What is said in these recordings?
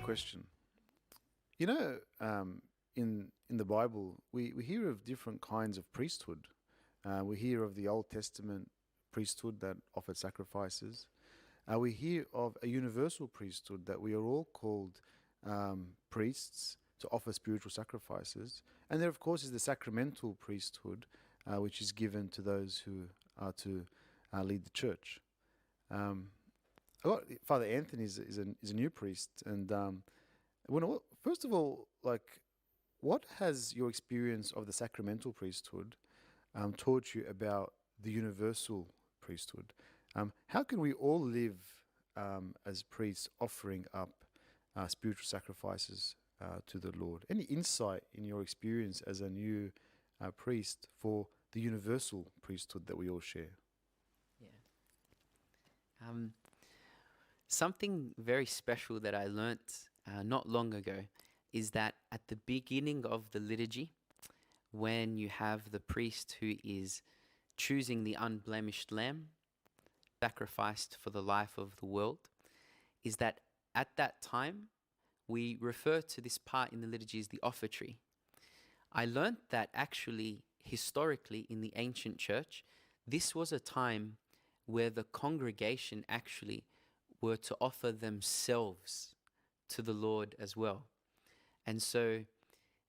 question. You know, in the Bible, we hear of different kinds of priesthood. We hear of the Old Testament priesthood that offered sacrifices. We hear of a universal priesthood that we are all called priests to offer spiritual sacrifices. And there, of course, is the sacramental priesthood, which is given to those who are to lead the church. Father Anthony is a new priest, and first of all, what has your experience of the sacramental priesthood taught you about the universal priesthood? How can we all live as priests, offering up spiritual sacrifices to the Lord? Any insight in your experience as a new priest for the universal priesthood that we all share? Yeah. Something very special that I learnt not long ago is that at the beginning of the liturgy, when you have the priest who is choosing the unblemished lamb, sacrificed for the life of the world, is that at that time, we refer to this part in the liturgy as the offertory. I learnt that actually, historically, in the ancient church, this was a time where the congregation actually were to offer themselves to the Lord as well. And so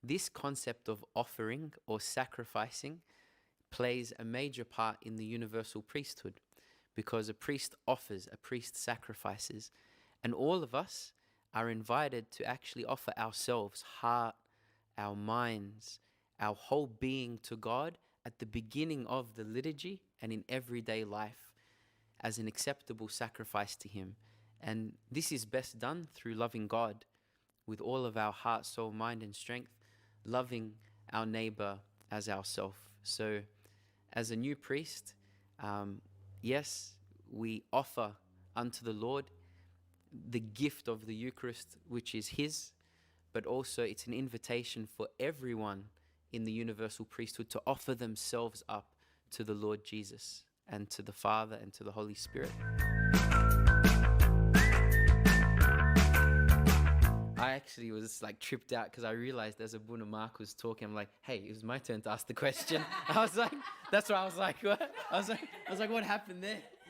this concept of offering or sacrificing plays a major part in the universal priesthood, because a priest offers, a priest sacrifices, and all of us are invited to actually offer ourselves, heart, our minds, our whole being to God at the beginning of the liturgy and in everyday life as an acceptable sacrifice to Him. And this is best done through loving God with all of our heart, soul, mind, and strength, loving our neighbor as ourself. So as a new priest, yes, we offer unto the Lord the gift of the Eucharist, which is His, but also it's an invitation for everyone in the universal priesthood to offer themselves up to the Lord Jesus and to the Father and to the Holy Spirit. I actually was tripped out because I realized as Abuna Mark was talking, I'm like, hey, it was my turn to ask the question. I was like, that's why I was like, what? I was like, what happened there?